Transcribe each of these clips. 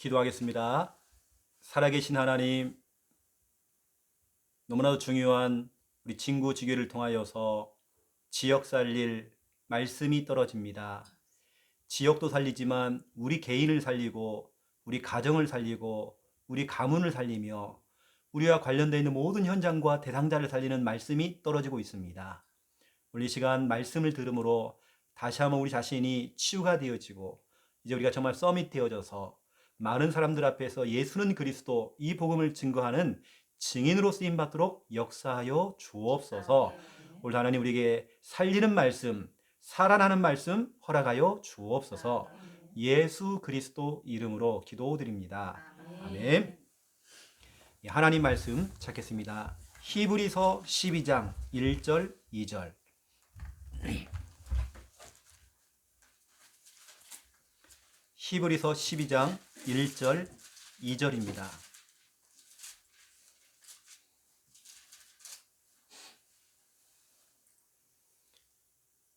기도하겠습니다. 살아계신 하나님, 너무나도 중요한 우리 친구 지교를 통하여서 지역 살릴 말씀이 떨어집니다. 지역도 살리지만 우리 개인을 살리고 우리 가정을 살리고 우리 가문을 살리며 우리와 관련되어 있는 모든 현장과 대상자를 살리는 말씀이 떨어지고 있습니다. 오늘 이 시간 말씀을 들음으로 다시 한번 우리 자신이 치유가 되어지고 이제 우리가 정말 서밋 되어져서 많은 사람들 앞에서 예수는 그리스도 이 복음을 증거하는 증인으로 쓰임 받도록 역사하여 주옵소서. 오늘 하나님 우리에게 살리는 말씀, 살아나는 말씀 허락하여 주옵소서. 예수 그리스도 이름으로 기도드립니다. 아멘. 하나님 말씀 찾겠습니다. 히브리서 12장 1절 2절. 히브리서 12장 1절 2절입니다.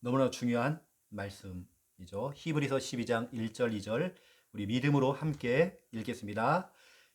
너무나 중요한 말씀이죠. 히브리서 12장 1절 2절 우리 믿음으로 함께 읽겠습니다.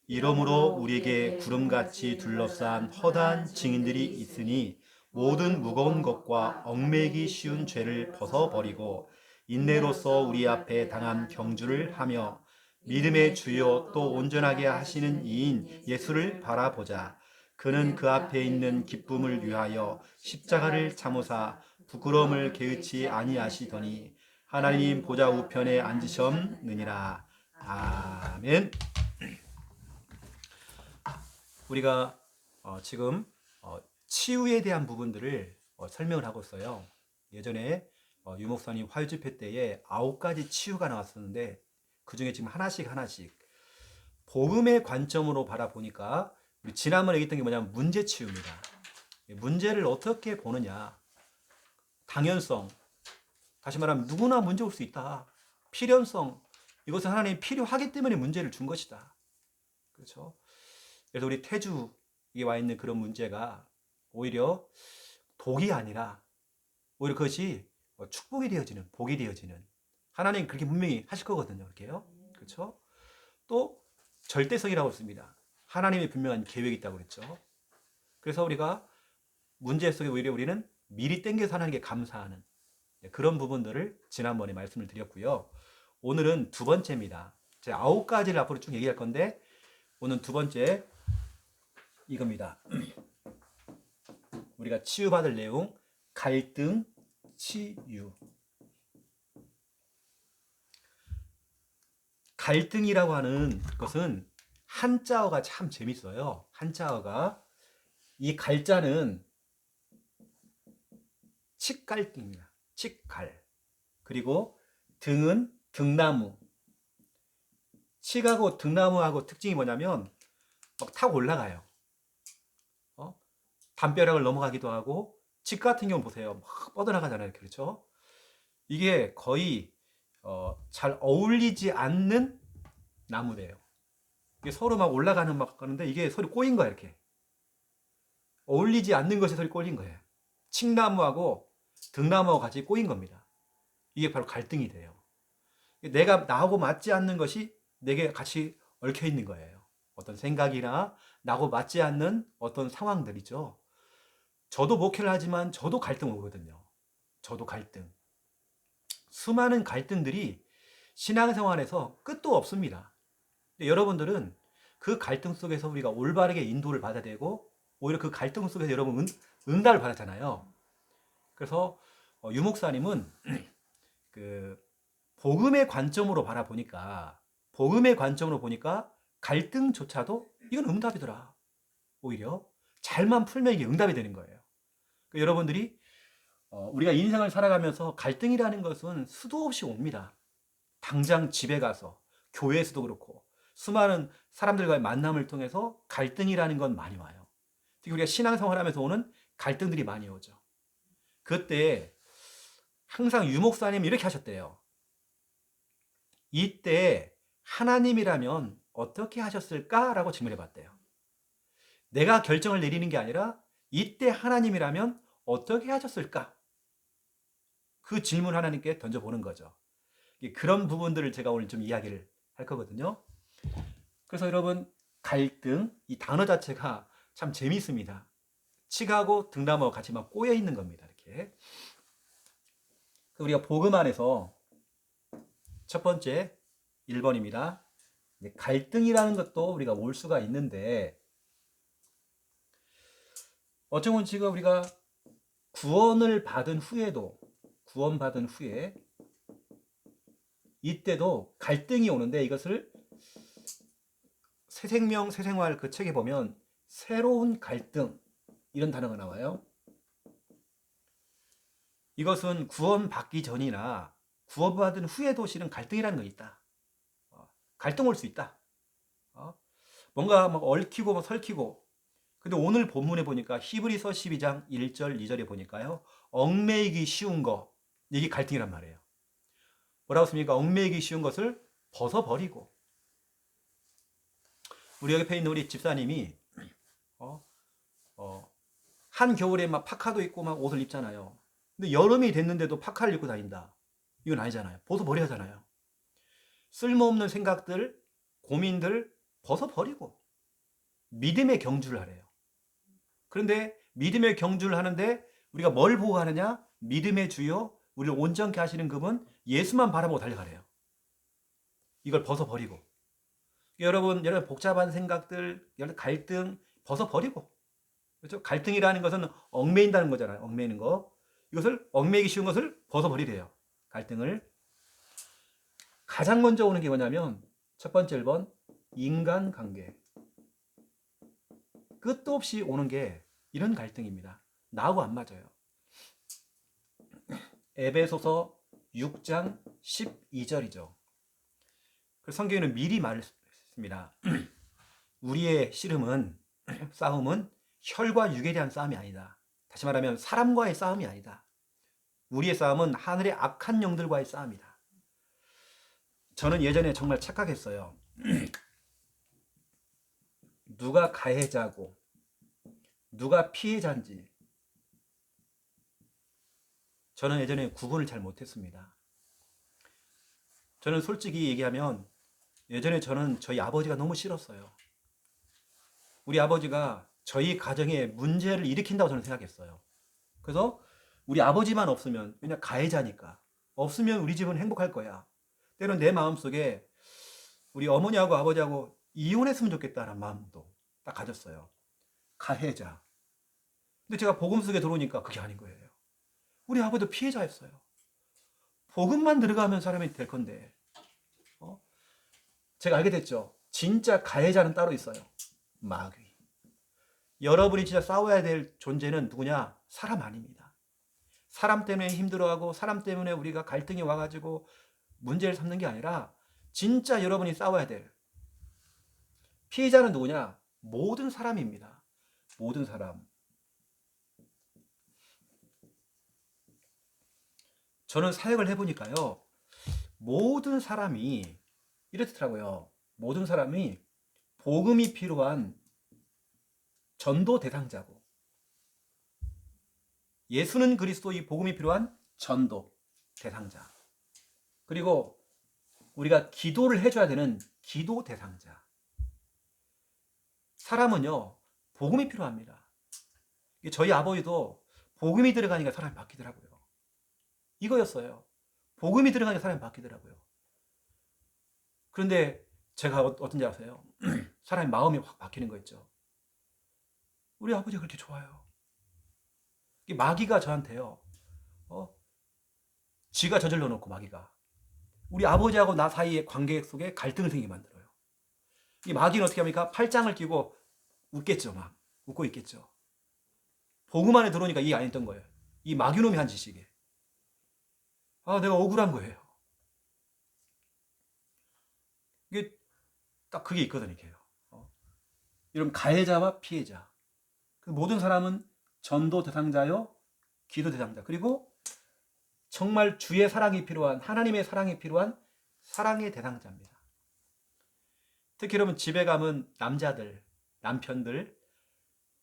이러므로 우리에게 구름같이 둘러싼 허다한 증인들이 있으니 모든 무거운 것과 얽매이기 쉬운 죄를 벗어버리고 인내로서 우리 앞에 당한 경주를 하며 믿음의 주요 또 온전하게 하시는 이인 예수를 바라보자. 그는 그 앞에 있는 기쁨을 위하여 십자가를 참으사 부끄러움을 개의치 아니하시더니 하나님 보좌 우편에 앉으셨느니라. 아멘. 우리가 지금 치유에 대한 부분들을 설명을 하고 있어요. 예전에 유 목사님 화요집회 때에 9가지 치유가 나왔었는데 그 중에 지금 하나씩 복음의 관점으로 바라보니까 우리 지난번에 얘기했던 게 뭐냐면 문제 치유입니다. 문제를 어떻게 보느냐. 당연성, 다시 말하면 누구나 문제 올 수 있다. 필연성, 이것은 하나님이 필요하기 때문에 문제를 준 것이다. 그렇죠? 그래서 우리 태주에 와 있는 그런 문제가 오히려 독이 아니라 오히려 그것이 축복이 되어지는, 복이 되어지는, 하나님 그렇게 분명히 하실 거거든요. 그렇게요. 그렇죠? 또 절대성이라고 했습니다. 하나님의 분명한 계획이 있다고 그랬죠. 그래서 우리가 문제 속에 오히려 우리는 미리 땡겨서 하나님께 감사하는 그런 부분들을 지난번에 말씀을 드렸고요. 오늘은 두 번째입니다. 제가 9가지를 앞으로 쭉 얘기할 건데 오늘 두 번째 이겁니다. 우리가 치유받을 내용, 갈등, 치유. 갈등이라고 하는 것은 한자어가 참 재밌어요. 한자어가 이 갈자는 칡갈등입니다. 칡갈. 그리고 등은 등나무. 칡하고 등나무하고 특징이 뭐냐면 막 타고 올라가요. 담벼락을 넘어가기도 하고 칡 같은 경우 보세요. 막 뻗어나가잖아요. 그렇죠? 이게 거의 잘 어울리지 않는 나무래요. 이게 서로 막 올라가는 막 하는데 이게 서로 꼬인 거야 이렇게. 어울리지 않는 것이 서로 꼬인 거예요. 칡나무하고 등나무하고 같이 꼬인 겁니다. 이게 바로 갈등이 돼요. 내가 나하고 맞지 않는 것이 내게 같이 얽혀 있는 거예요. 어떤 생각이나 나하고 맞지 않는 어떤 상황들이죠. 저도 목회를 하지만 저도 갈등 오거든요. 저도 갈등. 수많은 갈등들이 신앙생활에서 끝도 없습니다. 여러분들은 그 갈등 속에서 우리가 올바르게 인도를 받아야 되고 오히려 그 갈등 속에서 여러분 응답을 받았잖아요. 그래서 유 목사님은 그 복음의 관점으로 바라보니까 갈등조차도 이건 응답이더라. 오히려 잘만 풀면 이게 응답이 되는 거예요. 그러니까 여러분들이 우리가 인생을 살아가면서 갈등이라는 것은 수도 없이 옵니다. 당장 집에 가서 교회에서도 그렇고 수많은 사람들과의 만남을 통해서 갈등이라는 건 많이 와요. 특히 우리가 신앙생활하면서 오는 갈등들이 많이 오죠. 그때 항상 유 목사님이 이렇게 하셨대요. 이때 하나님이라면 어떻게 하셨을까라고 질문해 봤대요. 내가 결정을 내리는 게 아니라 이때 하나님이라면 어떻게 하셨을까? 그 질문 하나님께 던져보는 거죠. 그런 부분들을 제가 오늘 좀 이야기를 할 거거든요. 그래서 여러분, 갈등, 이 단어 자체가 참 재미있습니다. 칙하고 등나무가 같이 막 꼬여 있는 겁니다. 이렇게. 우리가 복음 안에서 첫 번째 1번입니다. 갈등이라는 것도 우리가 올 수가 있는데, 어쩌면 지금 우리가 구원받은 후에 이때도 갈등이 오는데, 이것을 새생명 새생활 그 책에 보면 새로운 갈등, 이런 단어가 나와요. 이것은 구원받기 전이나 구원받은 후에도 실은 갈등이라는 거 있다. 갈등 올 수 있다. 뭔가 막 얽히고 막 설키고. 근데 오늘 본문에 보니까 히브리서 12장 1절 2절에 보니까요, 얽매이기 쉬운 거, 이게 갈등이란 말이에요. 뭐라고 씁니까? 얽매이기 쉬운 것을 벗어버리고. 우리 옆에 있는 우리 집사님이 한겨울에 막 파카도 입고 막 옷을 입잖아요. 근데 여름이 됐는데도 파카를 입고 다닌다. 이건 아니잖아요. 벗어버려야 하잖아요. 쓸모없는 생각들, 고민들 벗어버리고 믿음의 경주를 하래요. 그런데 믿음의 경주를 하는데 우리가 뭘 보고 하느냐? 믿음의 주요, 우리를 온전케 하시는 그분 예수만 바라보고 달려가래요. 이걸 벗어버리고. 여러분 복잡한 생각들, 갈등 벗어버리고. 그렇죠? 갈등이라는 것은 얽매인다는 거잖아요. 얽매이는 거. 이것을 얽매이기 쉬운 것을 벗어버리래요. 갈등을. 가장 먼저 오는 게 뭐냐면 첫 번째 1번 인간관계. 끝도 없이 오는 게 이런 갈등입니다. 나하고 안 맞아요. 에베소서 6장 12절이죠. 그 성경에는 미리 말했습니다. 우리의 싸움은 혈과 육에 대한 싸움이 아니다. 다시 말하면 사람과의 싸움이 아니다. 우리의 싸움은 하늘의 악한 영들과의 싸움이다. 저는 예전에 정말 착각했어요. 누가 가해자고 누가 피해자인지 저는 예전에 구분을 잘 못했습니다. 저는 솔직히 얘기하면 예전에 저는 저희 아버지가 너무 싫었어요. 우리 아버지가 저희 가정에 문제를 일으킨다고 저는 생각했어요. 그래서 우리 아버지만 없으면, 왜냐 가해자니까, 없으면 우리 집은 행복할 거야. 때론 내 마음속에 우리 어머니하고 아버지하고 이혼했으면 좋겠다는 마음도 딱 가졌어요. 가해자. 근데 제가 복음 속에 들어오니까 그게 아닌 거예요. 우리 아버지도 피해자였어요. 복음만 들어가면 사람이 될 건데. 제가 알게 됐죠. 진짜 가해자는 따로 있어요. 마귀. 여러분이 진짜 싸워야 될 존재는 누구냐? 사람 아닙니다. 사람 때문에 힘들어하고 사람 때문에 우리가 갈등이 와가지고 문제를 삼는 게 아니라 진짜 여러분이 싸워야 될 피해자는 누구냐? 모든 사람입니다. 모든 사람. 저는 사역을 해보니까요, 모든 사람이 이렇더라고요. 모든 사람이 복음이 필요한 전도 대상자고, 예수는 그리스도, 이 복음이 필요한 전도 대상자, 그리고 우리가 기도를 해줘야 되는 기도 대상자. 사람은요, 복음이 필요합니다. 저희 아버지도 복음이 들어가니까 사람이 바뀌더라고요. 이거였어요. 복음이 들어가니까 사람이 바뀌더라고요. 그런데 제가 어떤지 아세요? 사람의 마음이 확 바뀌는 거 있죠. 우리 아버지가 그렇게 좋아요. 마귀가 저한테요, 쥐가 저질러 놓고 마귀가 우리 아버지하고 나 사이의 관계 속에 갈등을 생기게 만들어요. 이 마귀는 어떻게 합니까? 팔짱을 끼고 웃겠죠. 막 웃고 있겠죠. 복음 안에 들어오니까 이해 안 했던 거예요. 이 마귀놈이 한 짓이게. 내가 억울한 거예요. 이게 딱 그게 있거든요. 이런 가해자와 피해자. 모든 사람은 전도 대상자요, 기도 대상자, 그리고 정말 주의 사랑이 필요한, 하나님의 사랑이 필요한 사랑의 대상자입니다. 특히 여러분 집에 가면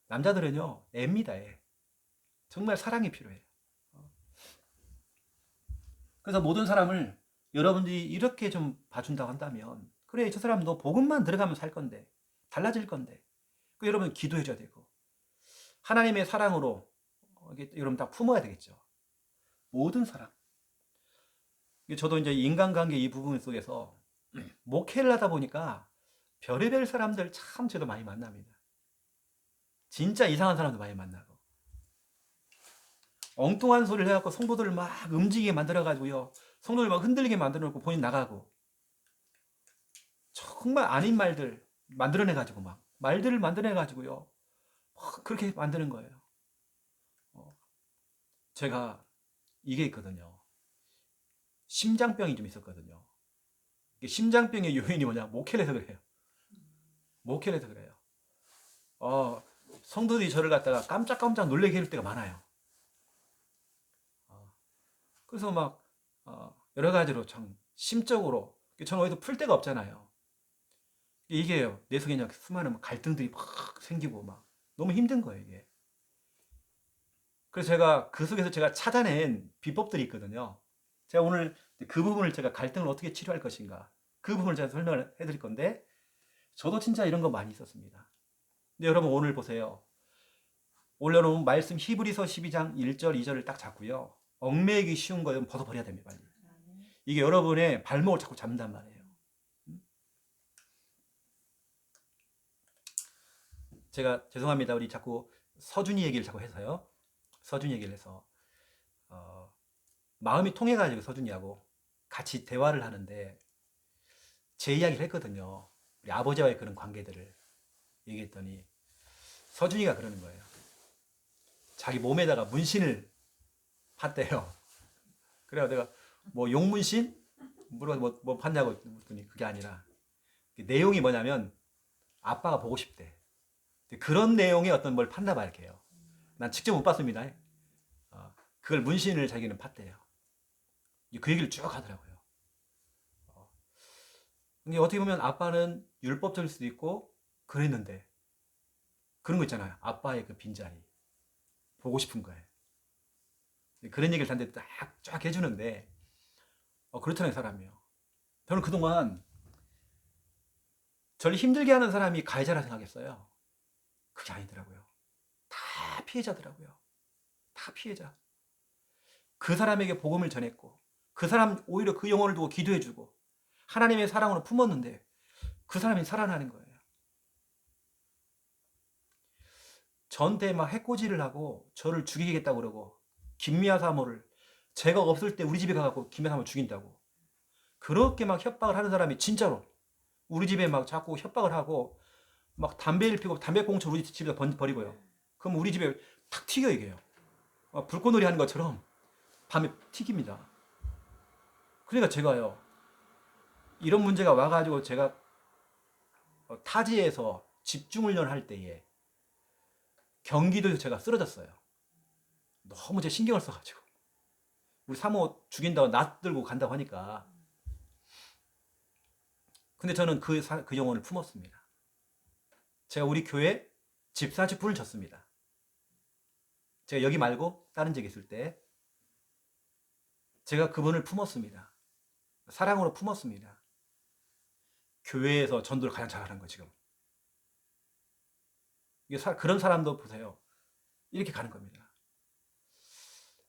남자들은요 애입니다. 애. 정말 사랑이 필요해요. 그래서 모든 사람을 여러분들이 이렇게 좀 봐준다고 한다면, 그래, 저 사람도 복음만 들어가면 살 건데, 달라질 건데. 그 여러분 기도해 줘야 되고, 하나님의 사랑으로 여러분 다 품어야 되겠죠. 모든 사랑. 저도 이제 인간관계 이 부분 속에서 목회를 하다 보니까 별의별 사람들 참 저도 많이 만납니다. 진짜 이상한 사람도 많이 만나고, 엉뚱한 소리를 해갖고 성도들을 막 움직이게 만들어가지고요, 성도들 막 흔들리게 만들어놓고 본인 나가고, 정말 아닌 말들 만들어내가지고 막 말들을 만들어내가지고요, 막 그렇게 만드는 거예요. 제가 이게 있거든요. 심장병이 좀 있었거든요. 심장병의 요인이 뭐냐? 목회를 해서 그래요. 목회를 해서 그래요. 성도들이 저를 갖다가 깜짝깜짝 놀래게 할 때가 많아요. 그래서 막 여러 가지로 참 심적으로 저는 어디서 풀 데가 없잖아요. 이게요, 내 속에 그냥 수많은 갈등들이 막 생기고 막 너무 힘든 거예요, 이게. 그래서 제가 그 속에서 제가 찾아낸 비법들이 있거든요. 제가 오늘 그 부분을, 제가 갈등을 어떻게 치료할 것인가, 그 부분을 제가 설명을 해드릴 건데, 저도 진짜 이런 거 많이 있었습니다. 근데 여러분 오늘 보세요. 올려놓은 말씀 히브리서 12장 1절 2절을 딱 잡고요, 얽매이기 쉬운 거는 벗어버려야 됩니다. 빨리. 이게 여러분의 발목을 자꾸 잡는단 말이에요. 제가 죄송합니다. 우리 자꾸 서준이 얘기를 자꾸 해서요. 서준이 얘기를 해서 마음이 통해가지고 서준이하고 같이 대화를 하는데 제 이야기를 했거든요. 우리 아버지와의 그런 관계들을 얘기했더니 서준이가 그러는 거예요. 자기 몸에다가 문신을 팠대요. 그래서 내가 뭐 용문신? 뭐 팠냐고 했더니 그게 아니라, 내용이 뭐냐면 아빠가 보고 싶대. 그런 내용의 어떤 뭘 팠나 봐, 이렇게요. 난 직접 못 봤습니다. 그걸 문신을 자기는 팠대요. 그 얘기를 쭉 하더라고요. 근데 어떻게 보면 아빠는 율법적일 수도 있고 그랬는데, 그런 거 있잖아요. 아빠의 그 빈자리. 보고 싶은 거예요. 그런 얘기를 단데 쫙 해주는데, 그렇잖아요, 사람이요. 저는 그동안 저를 힘들게 하는 사람이 가해자라 생각했어요. 그게 아니더라고요. 다 피해자더라고요. 다 피해자. 그 사람에게 복음을 전했고, 그 사람 오히려 그 영혼을 두고 기도해주고 하나님의 사랑으로 품었는데 그 사람이 살아나는 거예요. 저한테 막 해코지를 하고 저를 죽이겠다고 그러고, 김미아 사모를 제가 없을 때 우리 집에 가서 김미아 사모를 죽인다고 그렇게 막 협박을 하는 사람이 진짜로 우리 집에 막 자꾸 협박을 하고, 막 담배를 피우고 담배꽁초 우리 집에 버리고요. 그럼 우리 집에 탁 튀겨, 이게요. 불꽃놀이 하는 것처럼 밤에 튀깁니다. 그러니까 제가요, 이런 문제가 와가지고 제가 타지에서 집중훈련을 할 때에 경기도에서 제가 쓰러졌어요. 너무 제 신경을 써가지고 우리 사모 죽인다고 낫 들고 간다고 하니까. 근데 저는 그 영혼을 품었습니다. 제가 우리 교회 집사직분을 졌습니다. 제가 여기 말고 다른 지역에 있을 때 제가 그분을 품었습니다. 사랑으로 품었습니다. 교회에서 전도를 가장 잘하는 거 지금. 그런 사람도 보세요. 이렇게 가는 겁니다.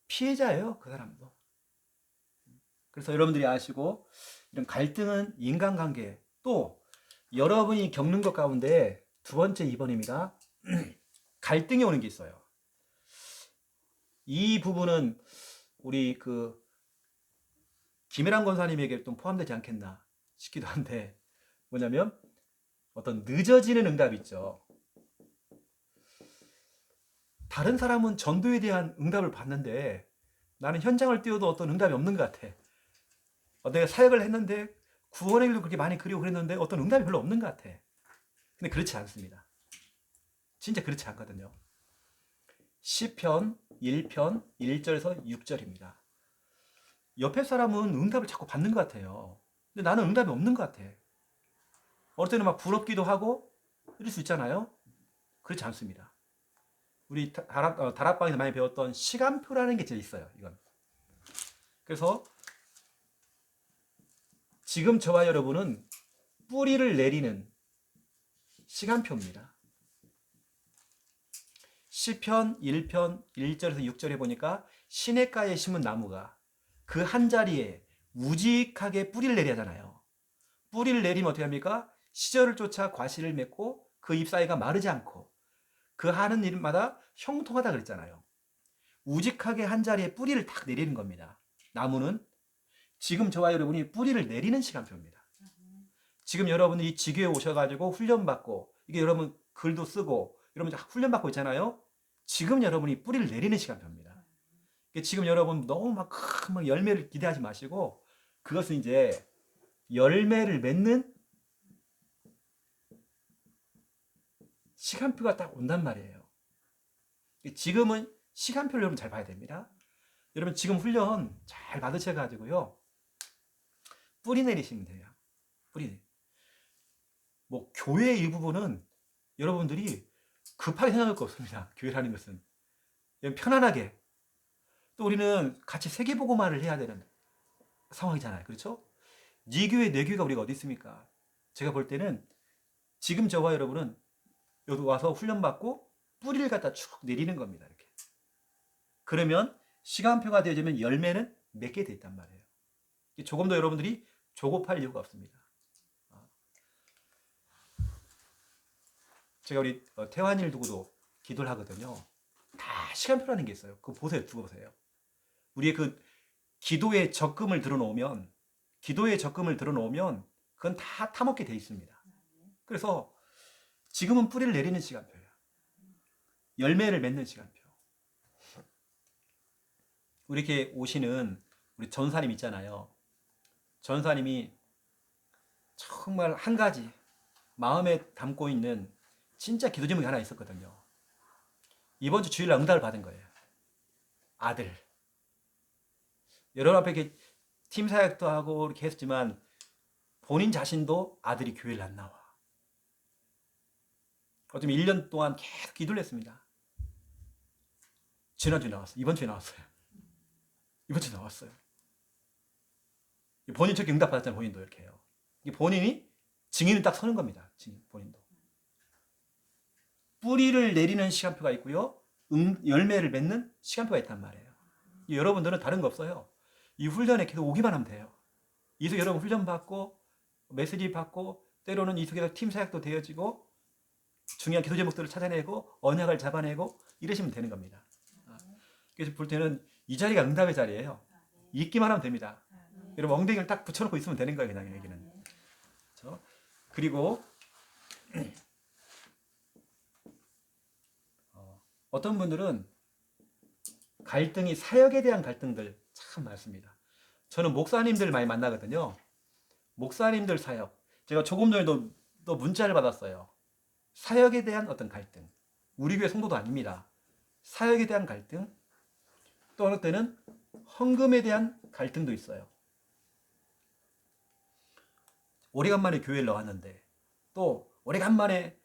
피해자예요, 그 사람도. 그래서 여러분들이 아시고, 이런 갈등은 인간관계, 또 여러분이 겪는 것 가운데 두 번째 2번입니다. 갈등이 오는 게 있어요. 이 부분은 우리 김혜란 권사님에게 좀 포함되지 않겠나 싶기도 한데, 뭐냐면 어떤 늦어지는 응답 있죠. 다른 사람은 전도에 대한 응답을 받는데 나는 현장을 뛰어도 어떤 응답이 없는 것 같아. 내가 사역을 했는데 구원의 길도 그렇게 많이 그리고 그랬는데 어떤 응답이 별로 없는 것 같아. 근데 그렇지 않습니다. 진짜 그렇지 않거든요. 시편 1편 1절에서 6절입니다. 옆에 사람은 응답을 자꾸 받는 것 같아요. 근데 나는 응답이 없는 것 같아. 어느 때는 막 부럽기도 하고 이럴 수 있잖아요. 그렇지 않습니다. 우리 다락방에서 많이 배웠던 시간표라는 게 제일 있어요. 이건. 그래서 지금 저와 여러분은 뿌리를 내리는 시간표입니다. 시편 1편 1절에서 6절에 보니까 시냇가에 심은 나무가 그 한 자리에 우직하게 뿌리를 내려야 하잖아요. 뿌리를 내리면 어떻게 합니까? 시절을 쫓아 과실을 맺고 그 잎사이가 마르지 않고 그 하는 일마다 형통하다 그랬잖아요. 우직하게 한 자리에 뿌리를 딱 내리는 겁니다. 나무는 지금 저와 여러분이 뿌리를 내리는 시간표입니다. 지금 여러분들이 지교에 오셔가지고 훈련받고, 이게 여러분 글도 쓰고 여러분 훈련받고 있잖아요. 지금 여러분이 뿌리를 내리는 시간표입니다. 지금 여러분 너무 막 열매를 기대하지 마시고, 그것은 이제 열매를 맺는 시간표가 딱 온단 말이에요. 지금은 시간표를 여러분 잘 봐야 됩니다. 여러분 지금 훈련 잘 받으셔가지고요, 뿌리 내리시면 돼요. 뿌리. 뭐 교회의 일부분은 여러분들이 급하게 생각할 거 없습니다. 교회라는 것은 편안하게. 또 우리는 같이 세계복음화를 해야 되는 상황이잖아요. 그렇죠? 네 교회 내 교회가 우리가 어디 있습니까? 제가 볼 때는 지금 저와 여러분은 여기 와서 훈련받고 뿌리를 갖다 쭉 내리는 겁니다. 이렇게. 그러면 시간표가 되어지면 열매는 맺게 돼 있단 말이에요. 조금 더 여러분들이 조급할 이유가 없습니다. 제가 우리 태환이를 두고도 기도를 하거든요. 다 시간표라는 게 있어요. 그거 보세요. 두고 보세요. 우리의 그 기도의 적금을 들어놓으면 그건 다 타먹게 돼 있습니다. 그래서 지금은 뿌리를 내리는 시간표예요. 열매를 맺는 시간표. 우리 이렇게 오시는 우리 전사님 있잖아요. 전사님이 정말 한 가지 마음에 담고 있는 진짜 기도 제목이 하나 있었거든요. 이번 주 주일날 응답을 받은 거예요. 아들. 여러분 앞에 이렇게 팀 사역도 하고 이렇게 했지만 본인 자신도 아들이 교회를 안 나와. 어쩌면 1년 동안 계속 기도를 했습니다. 지난주에 나왔어요. 이번 주에 나왔어요. 이번 주에 나왔어요. 본인 저렇게 응답 받았잖아요. 본인도 이렇게 해요. 본인이 증인을 딱 서는 겁니다. 증인, 본인도. 뿌리를 내리는 시간표가 있고요. 열매를 맺는 시간표가 있단 말이에요. 여러분들은 다른 거 없어요. 이 훈련에 계속 오기만 하면 돼요. 이 속에 여러분 훈련 받고 메시지 받고 때로는 이 속에서 팀 사역도 되어지고 중요한 기도 제목들을 찾아내고 언약을 잡아내고 이러시면 되는 겁니다. 그래서 볼 때는 이 자리가 응답의 자리예요. 있기만 하면 됩니다. 여러분 엉덩이를 딱 붙여놓고 있으면 되는 거예요. 그냥 여기는. 그렇죠? 그리고 어떤 분들은 갈등이 사역에 대한 갈등들 참 많습니다. 저는 목사님들 많이 만나거든요. 목사님들 사역. 제가 조금 전에도 또 문자를 받았어요. 사역에 대한 어떤 갈등. 우리 교회 성도도 아닙니다. 사역에 대한 갈등. 또 어느 때는 헌금에 대한 갈등도 있어요. 오래간만에 교회를 나왔는데 또 오래간만에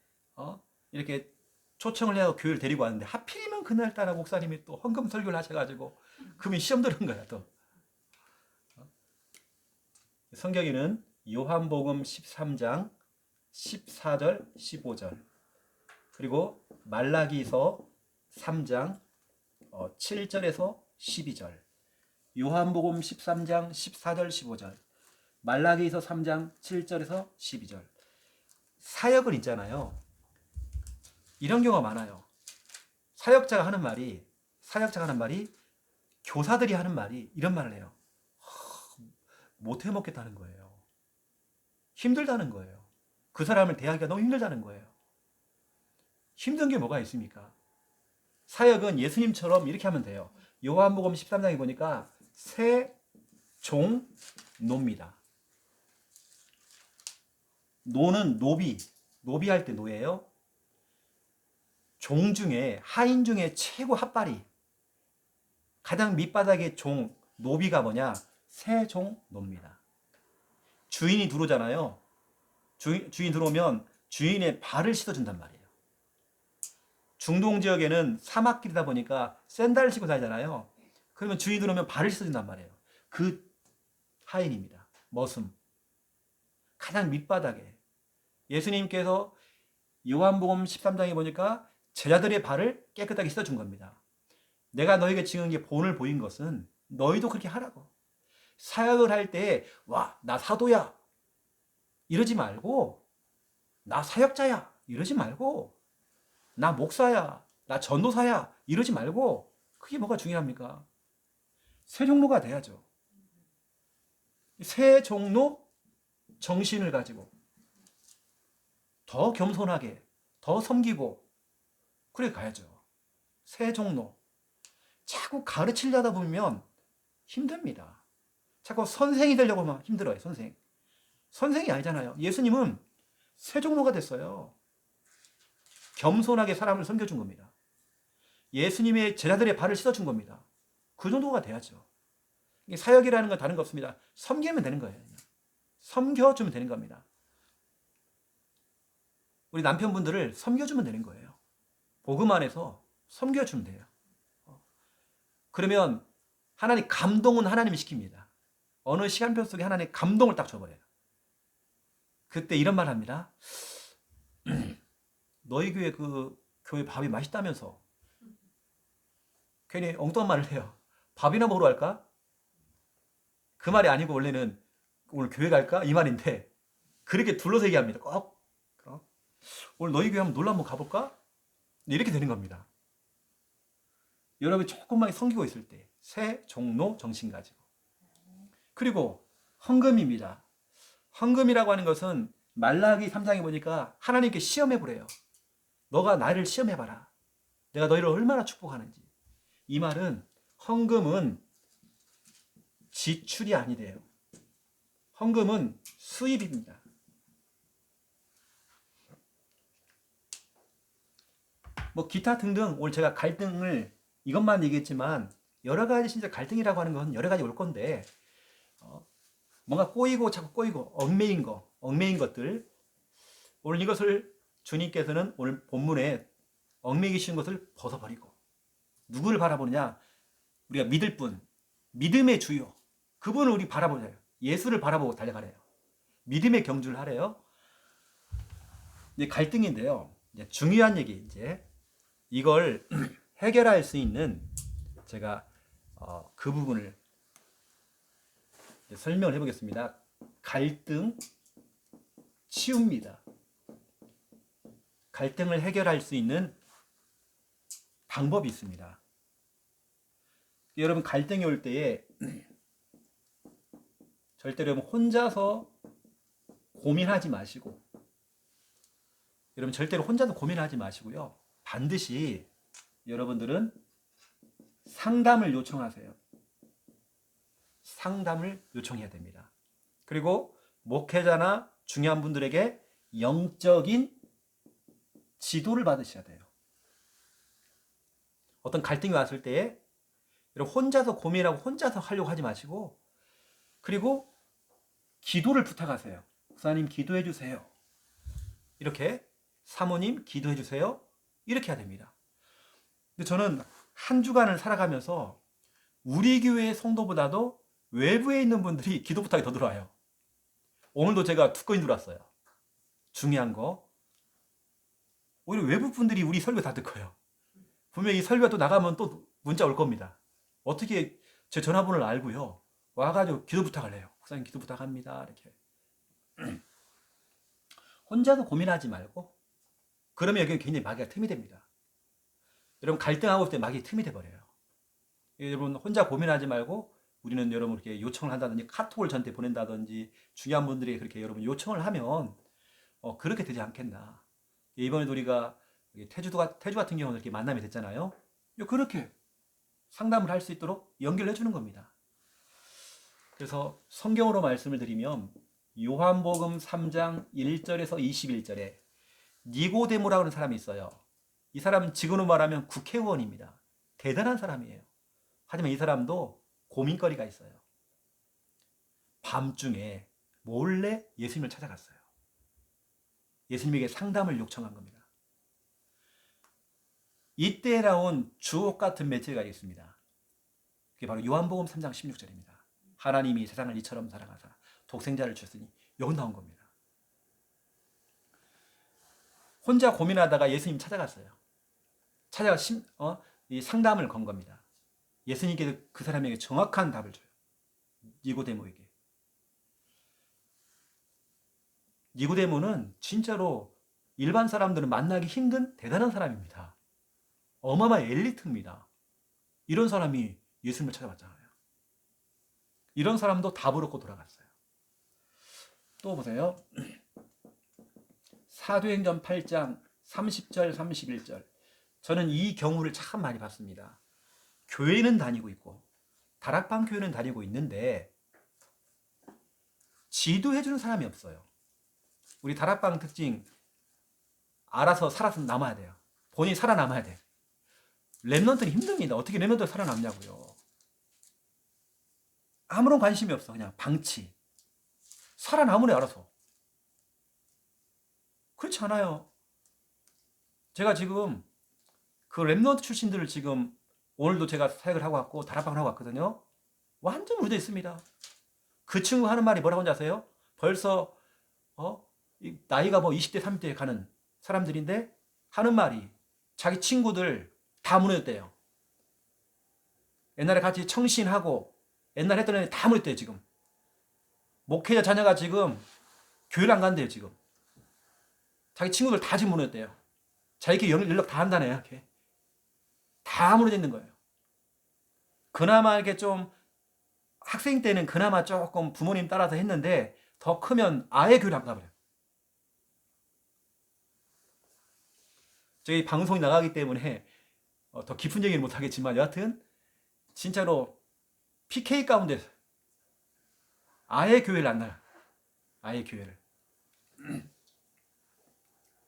이렇게 초청을 해서 교회를 데리고 왔는데 하필이면 그날따라 목사님이 또 헌금 설교를 하셔가지고 그러면 시험 들은 거야 또. 성경에는 요한복음 13장 14절 15절 그리고 말라기서 3장 7절에서 12절 요한복음 13장 14절 15절 말라기서 3장 7절에서 12절 사역은 있잖아요. 이런 경우가 많아요. 사역자가 하는 말이 교사들이 하는 말이 이런 말을 해요. 못 해먹겠다는 거예요. 힘들다는 거예요. 그 사람을 대하기가 너무 힘들다는 거예요. 힘든 게 뭐가 있습니까? 사역은 예수님처럼 이렇게 하면 돼요. 요한복음 13장에 보니까 새 종 노입니다. 노는 노비할 때 노예요. 종 중에 하인 중에 최고 핫바리 가장 밑바닥의 종 노비가 뭐냐? 새 종 노입니다. 주인이 들어오잖아요. 주인 들어오면 주인의 발을 씻어준단 말이에요. 중동 지역에는 사막길이다 보니까 샌들을 신고 다니잖아요. 그러면 주인 들어오면 발을 씻어준단 말이에요. 그 하인입니다. 머슴. 가장 밑바닥에 예수님께서 요한복음 13장에 보니까 제자들의 발을 깨끗하게 씻어준 겁니다. 내가 너에게 지금 게 본을 보인 것은 너희도 그렇게 하라고. 사역을 할 때, 와, 나 사도야. 이러지 말고, 나 사역자야. 이러지 말고, 나 목사야. 나 전도사야. 이러지 말고, 그게 뭐가 중요합니까? 새 종로가 돼야죠. 새 종로 정신을 가지고, 더 겸손하게, 더 섬기고, 그래 가야죠. 새 종로. 자꾸 가르치려다 보면 힘듭니다. 자꾸 선생이 되려고 하면 힘들어요, 선생. 선생이 아니잖아요. 예수님은 새 종로가 됐어요. 겸손하게 사람을 섬겨준 겁니다. 예수님의 제자들의 발을 씻어준 겁니다. 그 정도가 돼야죠. 사역이라는 건 다른 거 없습니다. 섬기면 되는 거예요. 섬겨주면 되는 겁니다. 우리 남편분들을 섬겨주면 되는 거예요. 복음 안에서 섬겨주면 돼요. 그러면 하나님 감동은 하나님이 시킵니다. 어느 시간표 속에 하나님 감동을 딱 줘버려요. 그때 이런 말 합니다. 너희 교회 그 교회 밥이 맛있다면서 괜히 엉뚱한 말을 해요. 밥이나 먹으러 갈까? 그 말이 아니고 원래는 오늘 교회 갈까? 이 말인데 그렇게 둘러서 얘기합니다. 꼭 오늘 너희 교회 한번 놀러 한번 가볼까? 이렇게 되는 겁니다. 여러분이 조금만 섬기고 있을 때 새 종로 정신 가지고. 그리고 헌금입니다. 헌금이라고 하는 것은 말라기 3장에 보니까 하나님께 시험해 보래요. 너가 나를 시험해 봐라. 내가 너희를 얼마나 축복하는지. 이 말은 헌금은 지출이 아니래요. 헌금은 수입입니다. 뭐 기타 등등 오늘 제가 갈등을 이것만 얘기했지만 여러 가지 진짜 갈등이라고 하는 건 여러 가지 올 건데 뭔가 꼬이고 자꾸 꼬이고 얽매인 것들 오늘 이것을 주님께서는 오늘 본문에 얽매이신 것을 벗어버리고 누구를 바라보느냐? 우리가 믿을 분, 믿음의 주요 그분을 우리 바라보자요. 예수를 바라보고 달려가래요. 믿음의 경주를 하래요. 이제 갈등인데요. 이제 중요한 얘기 이제 이걸 해결할 수 있는 제가 그 부분을 설명을 해보겠습니다. 갈등 치유입니다. 갈등을 해결할 수 있는 방법이 있습니다. 여러분 갈등이 올 때에 절대로 여러분 혼자서 고민하지 마시고 여러분 절대로 혼자서 고민하지 마시고요. 반드시 여러분들은 상담을 요청하세요. 상담을 요청해야 됩니다. 그리고 목회자나 중요한 분들에게 영적인 지도를 받으셔야 돼요. 어떤 갈등이 왔을 때에 여러분 혼자서 고민하고 혼자서 하려고 하지 마시고 그리고 기도를 부탁하세요. 목사님 기도해 주세요. 이렇게 사모님 기도해 주세요. 이렇게 해야 됩니다. 근데 저는 한 주간을 살아가면서 우리 교회 성도보다도 외부에 있는 분들이 기도 부탁이 더 들어와요. 오늘도 제가 2건이 들어왔어요. 중요한 거. 오히려 외부 분들이 우리 설교 다 듣고요. 분명히 이 설교가 또 나가면 또 문자 올 겁니다. 어떻게 제 전화번호를 알고요. 와가지고 기도 부탁을 해요. 목사님 기도 부탁합니다. 이렇게. 혼자서 고민하지 말고 그러면 여기는 굉장히 마귀가 틈이 됩니다. 여러분 갈등하고 있을 때 마귀 틈이 돼버려요. 여러분 혼자 고민하지 말고 우리는 여러분 이렇게 요청을 한다든지 카톡을 저한테 보낸다든지 중요한 분들이 그렇게 여러분 요청을 하면 그렇게 되지 않겠나. 이번에 우리가 태주 같은 경우는 이렇게 만남이 됐잖아요. 그렇게 상담을 할 수 있도록 연결해 주는 겁니다. 그래서 성경으로 말씀을 드리면 요한복음 3장 1절에서 21절에 니고데모라고 하는 사람이 있어요. 이 사람은 지금으로 말하면 국회의원입니다. 대단한 사람이에요. 하지만 이 사람도 고민거리가 있어요. 밤중에 몰래 예수님을 찾아갔어요. 예수님에게 상담을 요청한 겁니다. 이때 나온 주옥 같은 메시지가 있습니다. 그게 바로 요한복음 3장 16절입니다. 하나님이 세상을 이처럼 사랑하사 독생자를 주셨으니 여기 나온 겁니다. 혼자 고민하다가 예수님 찾아갔어요. 찾아가 이 상담을 건 겁니다. 예수님께서 그 사람에게 정확한 답을 줘요. 니고데모에게. 니고데모는 진짜로 일반 사람들은 만나기 힘든 대단한 사람입니다. 어마어마한 엘리트입니다. 이런 사람이 예수님을 찾아왔잖아요. 이런 사람도 답을 얻고 돌아갔어요. 또 보세요. 사도행전 8장 30절 31절. 저는 이 경우를 참 많이 봤습니다. 교회는 다니고 있고 다락방 교회는 다니고 있는데 지도해주는 사람이 없어요. 우리 다락방 특징 알아서 살아서 남아야 돼요. 본인이 살아남아야 돼. 랩런트는 힘듭니다. 어떻게 랩런트가 살아남냐고요. 아무런 관심이 없어. 그냥 방치. 살아남으래 알아서. 그렇지 않아요. 제가 지금 그 랩런트 출신들을 지금 오늘도 제가 사역을 하고 왔고 다락방을 하고 왔거든요. 완전 무뎌 있습니다. 그 친구 하는 말이 뭐라고 하는지 아세요? 벌써 나이가 뭐 20대 30대에 가는 사람들인데 하는 말이 자기 친구들 다 무너졌대요. 옛날에 같이 청신하고 옛날에 했던 애들 다 무너졌대요. 지금 목회자 자녀가 지금 교회를 안 간대요. 지금 자기 친구들 다 지금 무너졌대요. 자기끼리 연락 다 한다네요. 이렇게 다 무너져 있는 거예요. 그나마 이렇게 좀 학생 때는 그나마 조금 부모님 따라서 했는데 더 크면 아예 교회를 안 가버려요. 저희 방송이 나가기 때문에 더 깊은 얘기는 못하겠지만 여하튼 진짜로 PK 가운데 아예 교회를 안 나요. 아예 교회를.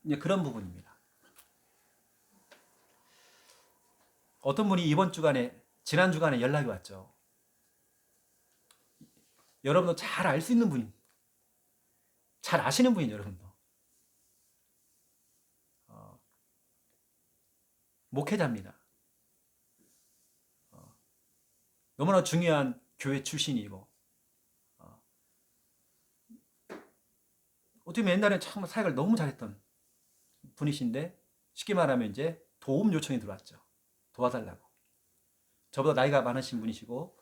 이제 그런 부분입니다. 어떤 분이 지난 주간에 연락이 왔죠. 여러분도 잘 알 수 있는 분이, 잘 아시는 분이 여러분도. 목회자입니다. 너무나 중요한 교회 출신이고, 어떻게 보면 옛날에 참 사역을 너무 잘했던 분이신데, 쉽게 말하면 이제 도움 요청이 들어왔죠. 도와달라고. 저보다 나이가 많으신 분이시고,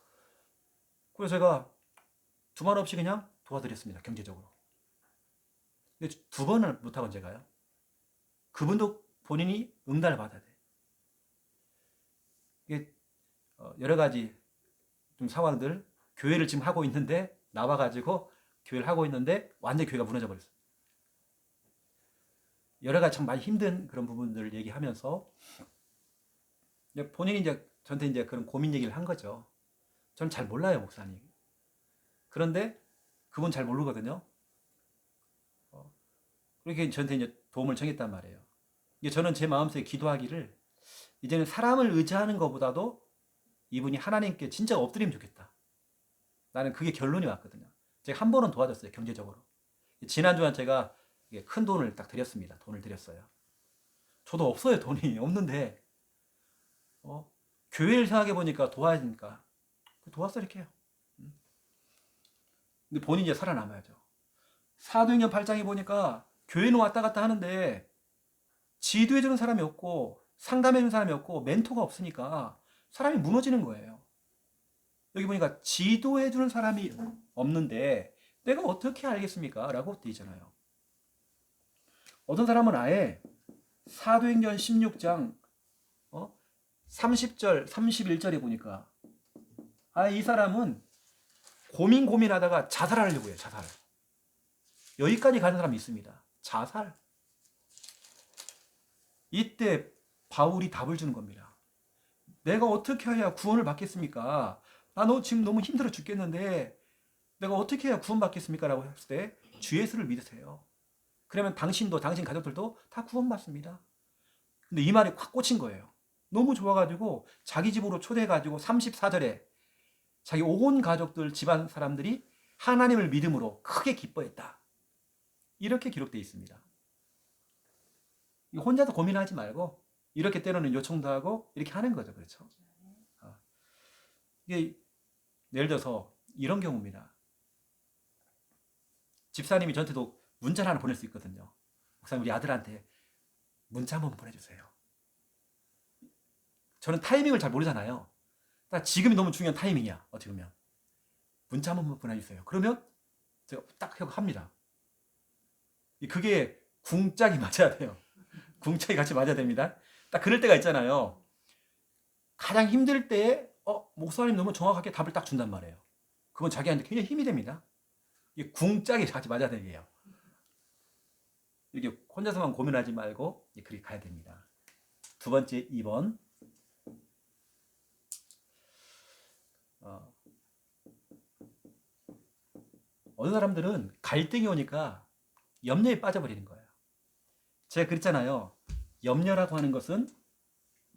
그래서 제가 두말 없이 그냥 도와드렸습니다. 경제적으로. 근데 두 번을 못하고 제가요. 그분도 본인이 응달을 받아야 돼. 이게 여러 가지 좀 상황들, 교회를 지금 하고 있는데 나와가지고 교회를 하고 있는데 완전 교회가 무너져 버렸어요. 여러 가지 참 많이 힘든 그런 부분들을 얘기하면서 본인이 이제 저한테 이제 그런 고민 얘기를 한 거죠. 저는 잘 몰라요, 목사님. 그런데 그분 잘 모르거든요. 그렇게 저한테 이제 도움을 청했단 말이에요. 이게 저는 제 마음속에 기도하기를 이제는 사람을 의지하는 것보다도 이분이 하나님께 진짜 엎드리면 좋겠다. 나는 그게 결론이 왔거든요. 제가 한 번은 도와줬어요, 경제적으로. 지난주에 제가 큰 돈을 딱 드렸습니다. 돈을 드렸어요. 저도 없어요, 돈이. 없는데, 교회를 생각해 보니까 도와야 되니까. 도왔어, 이렇게 해요. 근데 본인이 이제 살아남아야죠. 사도행전 8장에 보니까 교회는 왔다 갔다 하는데 지도해주는 사람이 없고 상담해주는 사람이 없고 멘토가 없으니까 사람이 무너지는 거예요. 여기 보니까 지도해주는 사람이 없는데 내가 어떻게 알겠습니까? 라고 돼 있잖아요. 어떤 사람은 아예 사도행전 16장 30절, 31절에 보니까 이 사람은 고민하다가 자살하려고 해요. 자살. 여기까지 가는 사람이 있습니다. 자살. 이때 바울이 답을 주는 겁니다. 내가 어떻게 해야 구원을 받겠습니까? 나 지금 너무 힘들어 죽겠는데 내가 어떻게 해야 구원받겠습니까? 라고 했을 때 주 예수를 믿으세요. 그러면 당신도 당신 가족들도 다 구원받습니다. 근데 이 말이 확 꽂힌 거예요. 너무 좋아가지고 자기 집으로 초대해가지고 34절에 자기 온 가족들 집안 사람들이 하나님을 믿음으로 크게 기뻐했다. 이렇게 기록되어 있습니다. 혼자서 고민하지 말고 이렇게 때로는 요청도 하고 이렇게 하는 거죠. 그렇죠? 이게 예를 들어서 이런 경우입니다. 집사님이 저한테도 문자를 하나 보낼 수 있거든요. 목사님 우리 아들한테 문자 한번 보내주세요. 저는 타이밍을 잘 모르잖아요. 지금이 너무 중요한 타이밍이야. 어떻게 보면 문자 한번 보내주세요. 그러면 제가 딱 하고 합니다. 그게 궁짝이 맞아야 돼요. 궁짝이 같이 맞아야 됩니다. 딱 그럴 때가 있잖아요. 가장 힘들 때에 목사님 너무 정확하게 답을 딱 준단 말이에요. 그건 자기한테 굉장히 힘이 됩니다. 이 궁짝이 같이 맞아야 되게요. 이렇게 혼자서만 고민하지 말고 그렇게 가야 됩니다. 두 번째 2번. 어느 사람들은 갈등이 오니까 염려에 빠져버리는 거예요. 제가 그랬잖아요. 염려라고 하는 것은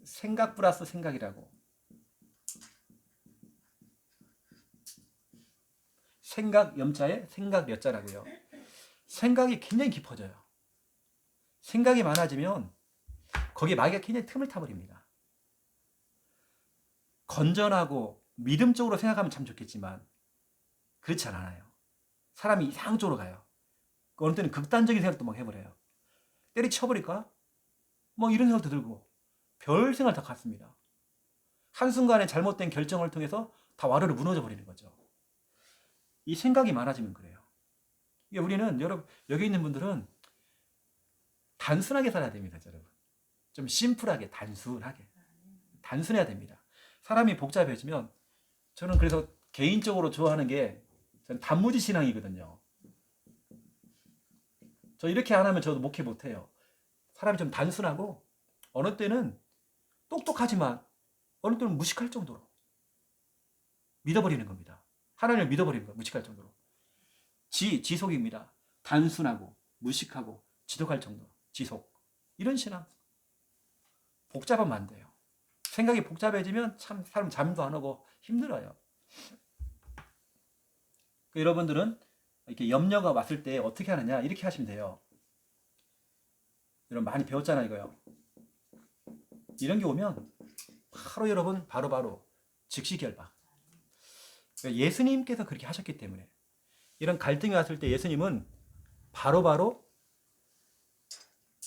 생각 플러스 생각이라고. 생각 염자에 생각 몇자라고요. 생각이 굉장히 깊어져요. 생각이 많아지면 거기에 마귀가 굉장히 틈을 타버립니다. 건전하고 믿음적으로 생각하면 참 좋겠지만 그렇지 않아요. 사람이 이상적으로 가요. 어느 때는 극단적인 생각도 막 해버려요. 때리쳐버릴까? 뭐 이런 생각도 들고 별 생각 다 갖습니다. 한순간에 잘못된 결정을 통해서 다 와르르 무너져 버리는 거죠. 이 생각이 많아지면 그래요. 우리는 여러분 여기 있는 분들은 단순하게 살아야 됩니다. 여러분 좀 심플하게 단순해야 됩니다. 사람이 복잡해지면 저는 그래서 개인적으로 좋아하는 게 저는 단무지 신앙이거든요. 저 이렇게 안 하면 저도 목회 못해요. 사람이 좀 단순하고 어느 때는 똑똑하지만 어느 때는 무식할 정도로 믿어버리는 겁니다. 하나님을 믿어버리는 거예요. 무식할 정도로. 지속입니다. 단순하고 무식하고 지독할 정도. 지속. 이런 신앙. 복잡하면 안 돼요. 생각이 복잡해지면 참 사람 잠도 안 오고 힘들어요. 여러분들은 이렇게 염려가 왔을 때 어떻게 하느냐 이렇게 하시면 돼요. 여러분 많이 배웠잖아요 이거요. 이런 게 오면 바로 여러분 바로 즉시 결박. 예수님께서 그렇게 하셨기 때문에 이런 갈등이 왔을 때 예수님은 바로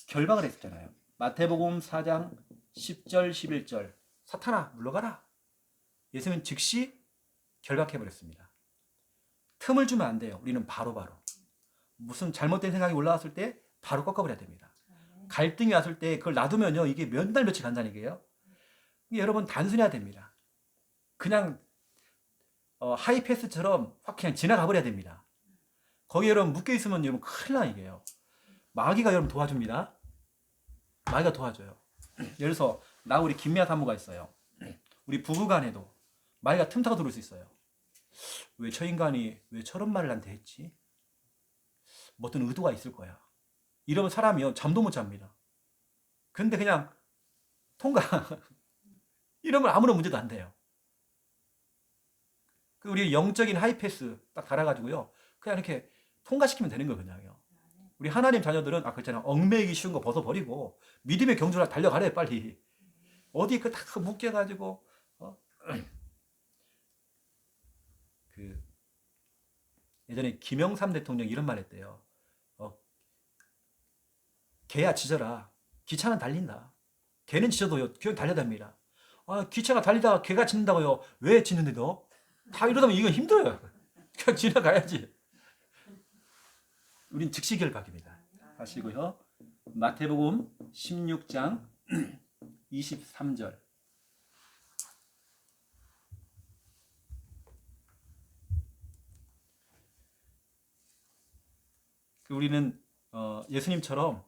결박을 했었잖아요. 마태복음 4장 10절 11절 사탄아 물러가라. 예수님은 즉시 결박해버렸습니다. 틈을 주면 안 돼요. 우리는 바로 무슨 잘못된 생각이 올라왔을 때 바로 꺾어버려야 됩니다. 갈등이 왔을 때 그걸 놔두면요 이게 몇 달 며칠 간다는 얘기예요. 여러분 단순해야 됩니다. 그냥 하이패스처럼 확 그냥 지나가 버려야 됩니다. 거기에 여러분 묶여 있으면 여러분 큰일 나 이게요. 마귀가 여러분 도와줍니다. 마귀가 도와줘요. 예를 들어서 나 우리 김미아 사모가 있어요. 우리 부부간에도 마귀가 틈타고 들어올 수 있어요. 왜 저 인간이 왜 저런 말을 나한테 했지? 뭐 어떤 의도가 있을 거야. 이러면 사람이요 잠도 못 잡니다. 근데 그냥 통과. 이러면 아무런 문제도 안 돼요. 우리 영적인 하이패스 딱 달아가지고요. 그냥 이렇게 통과시키면 되는 거예요, 그냥요. 우리 하나님 자녀들은 그렇잖아. 얽매이기 쉬운 거 벗어버리고 믿음의 경주로 달려가래 빨리. 어디 다 묶여가지고 예전에 김영삼 대통령이 이런 말 했대요. 개야 짖어라. 기차는 달린다. 개는 짖어도요. 그냥 달려답니다. 기차가 달리다가 개가 짖는다고요. 왜 짖는데도? 다 이러다 보면 이건 힘들어요. 그냥 지나가야지. 우린 즉시 결박입니다. 하시고요. 마태복음 16장 23절. 우리는 예수님처럼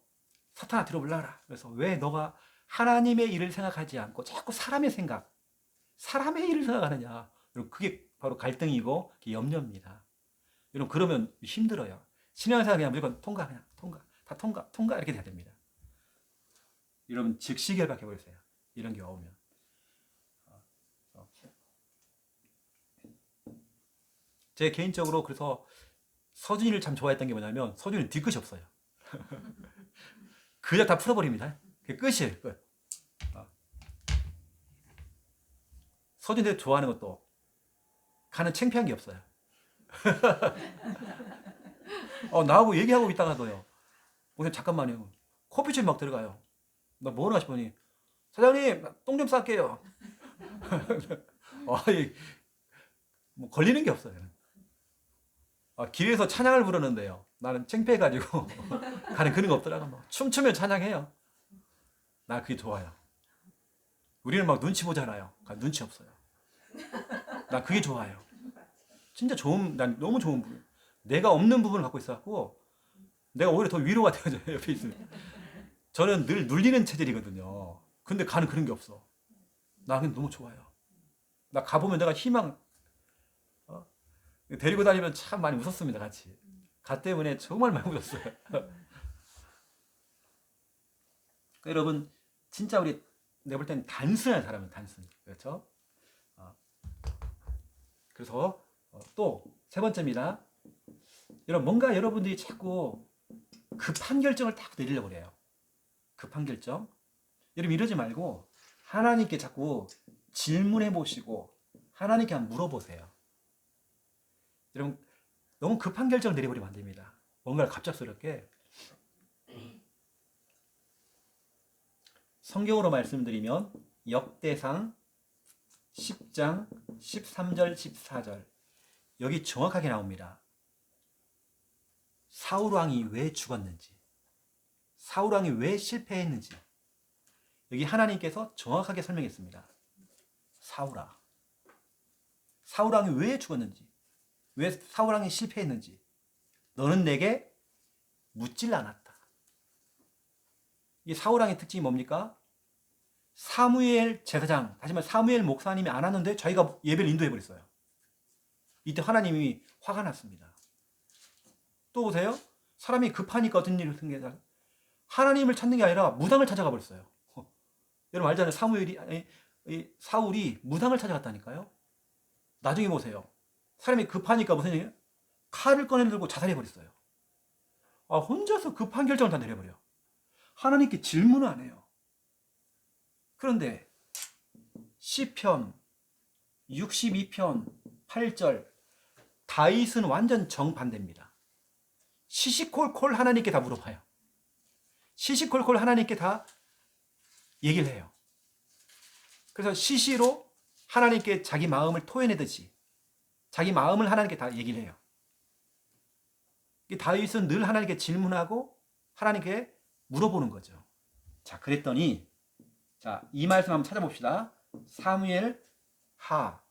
사탄아 뒤로 물러가라. 그래서 왜 너가 하나님의 일을 생각하지 않고 자꾸 사람의 일을 생각하느냐. 여러분 그게 바로 갈등이고 그게 염려입니다. 여러분 그러면 힘들어요. 신앙생활 그냥 무조건 통과 다 통과 이렇게 돼야 됩니다. 여러분 즉시 결박해 버리세요. 이런 게 오면. 제 개인적으로 그래서 서준이를 참 좋아했던 게 뭐냐면 서준이는 뒤끝이 없어요. 그냥 다 풀어버립니다. 그게 끝이에요. 끝. 서준이 좋아하는 것도 가는 창피한 게 없어요. 나하고 얘기하고 있다가도요. 잠깐만요. 커피숍 막 들어가요. 나 뭐나 싶으니 사장님 똥 좀 쌀게요. 아이, 뭐 걸리는 게 없어요. 길에서 찬양을 부르는데요. 나는 창피해가지고 가는 그런 거 없더라고. 뭐. 춤추면 찬양해요. 나 그게 좋아요. 우리는 막 눈치 보잖아요. 눈치 없어요. 나 그게 좋아요. 진짜 난 너무 좋은 부분. 내가 없는 부분을 갖고 있어갖고 내가 오히려 더 위로가 되어져요. 옆에 있으면. 저는 늘 눌리는 체질이거든요. 근데 가는 그런 게 없어. 나 그게 너무 좋아요. 나 가보면 내가 희망, 데리고 다니면 참 많이 웃었습니다, 같이. 가 때문에 정말 많이 웃었어요. 여러분, 진짜 우리, 내가 볼 때는 단순한 사람은 단순. 그렇죠? 그래서 또 세 번째입니다. 여러분, 뭔가 여러분들이 자꾸 급한 결정을 딱 내리려고 그래요. 급한 결정. 여러분, 이러지 말고 하나님께 자꾸 질문해 보시고 하나님께 한번 물어보세요. 여러분, 너무 급한 결정을 내려버리면 안 됩니다. 뭔가를 갑작스럽게. 성경으로 말씀드리면 역대상 10장 13절 14절 여기 정확하게 나옵니다. 사울 왕이 왜 죽었는지, 사울 왕이 왜 실패했는지 여기 하나님께서 정확하게 설명했습니다. 사울 왕이 왜 죽었는지, 왜 사울 왕이 실패했는지 너는 내게 묻질 않았다. 이 사울 왕의 특징이 뭡니까? 사무엘 제사장, 다시 말해 사무엘 목사님이 안 왔는데 자기가 예배를 인도해버렸어요. 이때 하나님이 화가 났습니다. 또 보세요. 사람이 급하니까 어떤 일이 생겨요? 하나님을 찾는 게 아니라 무당을 찾아가 버렸어요. 여러분 알잖아요. 사울이 무당을 찾아갔다니까요. 나중에 보세요. 사람이 급하니까 무슨 얘기예요? 칼을 꺼내들고 자살해버렸어요. 혼자서 급한 결정을 다 내려버려. 하나님께 질문을 안 해요. 그런데 시편 62편 8절 다윗은 완전 정반대입니다. 시시콜콜 하나님께 다 물어봐요. 시시콜콜 하나님께 다 얘기를 해요. 그래서 시시로 하나님께 자기 마음을 토해내듯이 자기 마음을 하나님께 다 얘기를 해요. 다윗은 늘 하나님께 질문하고 하나님께 물어보는 거죠. 자, 그랬더니 자, 이 말씀 한번 찾아봅시다. 사무엘 하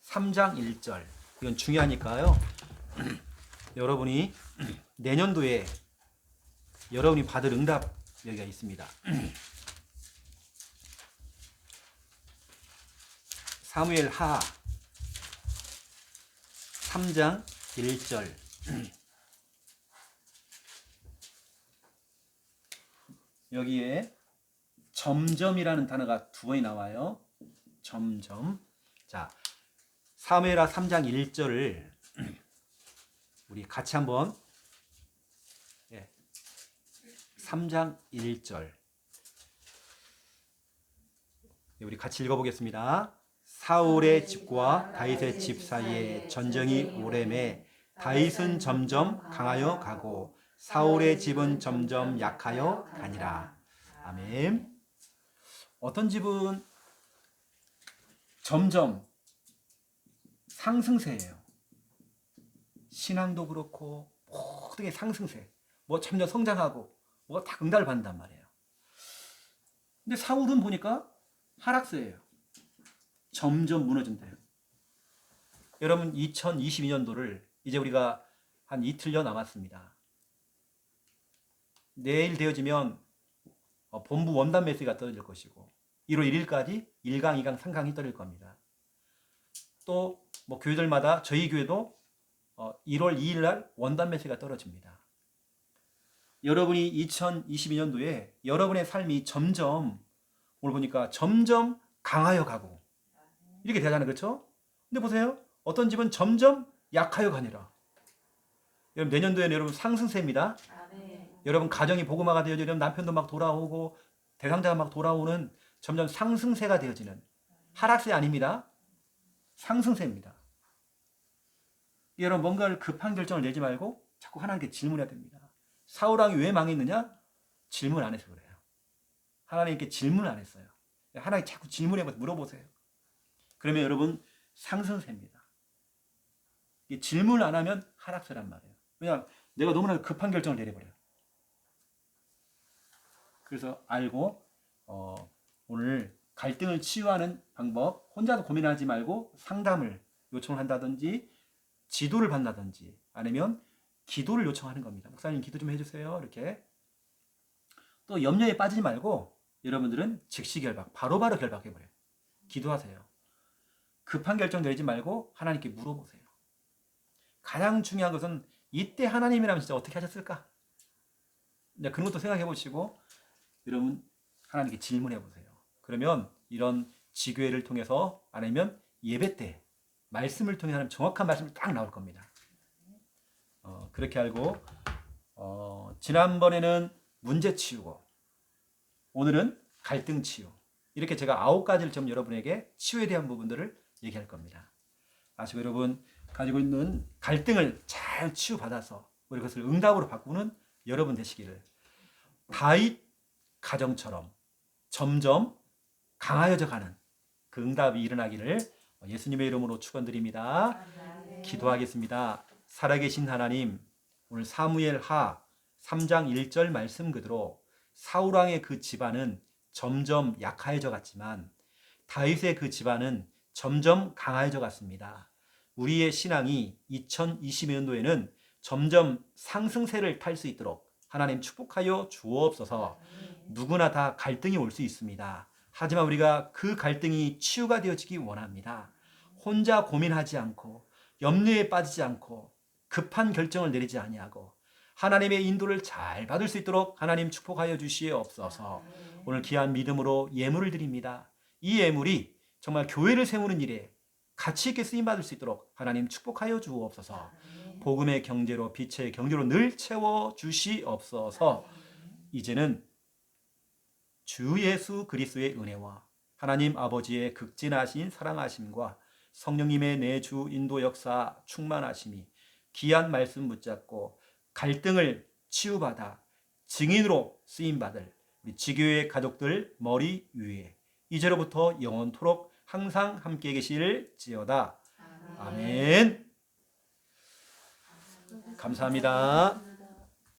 3장 1절. 이건 중요하니까요. 여러분이 내년도에 여러분이 받을 응답 여기가 있습니다. 사무엘 하 3장 1절. 여기에 점점이라는 단어가 두 번이 나와요. 점점. 자, 사무엘하 3장 1절을 우리 같이 한번 3장 1절 우리 같이 읽어보겠습니다. 사울의 집과 다윗의 집 사이에 전쟁이 오래매 다윗은 점점 강하여 가고 사울의 집은 점점 약하여 가니라. 아멘. 어떤 집은 점점 상승세예요. 신앙도 그렇고 모든 게 상승세. 뭐 점점 성장하고 뭐가 다 응답을 받는단 말이에요. 근데 사울은 보니까 하락세예요. 점점 무너진대요. 여러분 2022년도를 이제 우리가 한 이틀여 남았습니다. 내일 되어지면 본부 원단 메시지가 떨어질 것이고 1월 1일까지 1강, 2강, 3강이 떨어질 겁니다. 또 뭐 교회들마다 저희 교회도 1월 2일 날 원단 메시지가 떨어집니다. 여러분이 2022년도에 여러분의 삶이 점점 오늘 보니까 점점 강하여 가고 이렇게 되잖아요. 그렇죠? 근데 보세요. 어떤 집은 점점 약하여 가니라. 여러분 내년도에는 여러분 상승세입니다. 여러분 가정이 복음화가 되어지고 여러분 남편도 막 돌아오고 대상자가 막 돌아오는 점점 상승세가 되어지는 하락세 아닙니다. 상승세입니다. 여러분 뭔가를 급한 결정을 내지 말고 자꾸 하나님께 질문해야 됩니다. 사울 왕이 왜 망했느냐? 질문 안 해서 그래요. 하나님께 질문 안 했어요. 하나님 자꾸 질문해서 물어보세요. 그러면 여러분 상승세입니다. 질문 안 하면 하락세란 말이에요. 왜냐하면 내가 너무나 급한 결정을 내려버려요. 그래서 알고 오늘 갈등을 치유하는 방법, 혼자서 고민하지 말고 상담을 요청한다든지 지도를 받는다든지 아니면 기도를 요청하는 겁니다. 목사님 기도 좀 해주세요. 이렇게. 또 염려에 빠지지 말고 여러분들은 즉시 결박, 바로바로 결박해버려요. 기도하세요. 급한 결정 내리지 말고 하나님께 물어보세요. 가장 중요한 것은 이때 하나님이라면 진짜 어떻게 하셨을까? 그런 것도 생각해 보시고 여러분 하나님께 질문해 보세요. 그러면 이런 지교회를 통해서 아니면 예배 때 말씀을 통해 하는 정확한 말씀이 딱 나올 겁니다. 그렇게 알고 지난번에는 문제 치유고 오늘은 갈등 치유, 이렇게 제가 9가지를 좀 여러분에게 치유에 대한 부분들을 얘기할 겁니다. 아시고 여러분 가지고 있는 갈등을 잘 치유받아서 우리 그것을 응답으로 바꾸는 여러분 되시기를, 다윗 가정처럼 점점 강하여져 가는 그 응답이 일어나기를 예수님의 이름으로 축원드립니다. 기도하겠습니다. 살아계신 하나님, 오늘 사무엘하 3장 1절 말씀 그대로 사울왕의 그 집안은 점점 약해져 갔지만 다윗의 그 집안은 점점 강해져 갔습니다. 우리의 신앙이 2020년도에는 점점 상승세를 탈 수 있도록 하나님 축복하여 주옵소서. 누구나 다 갈등이 올 수 있습니다. 하지만 우리가 그 갈등이 치유가 되어지기 원합니다. 혼자 고민하지 않고 염려에 빠지지 않고 급한 결정을 내리지 아니하고 하나님의 인도를 잘 받을 수 있도록 하나님 축복하여 주시옵소서. 오늘 귀한 믿음으로 예물을 드립니다. 이 예물이 정말 교회를 세우는 일에 가치 있게 쓰임받을 수 있도록 하나님 축복하여 주옵소서. 복음의 경제로 빛의 경제로 늘 채워 주시옵소서. 이제는 주 예수 그리스도의 은혜와 하나님 아버지의 극진하신 사랑하심과 성령님의 내주 인도 역사 충만하심이 귀한 말씀 붙잡고 갈등을 치유받아 증인으로 쓰임받을 우리 지교회 가족들 머리 위에 이제로부터 영원토록 항상 함께 계실지어다. 아멘. 감사합니다.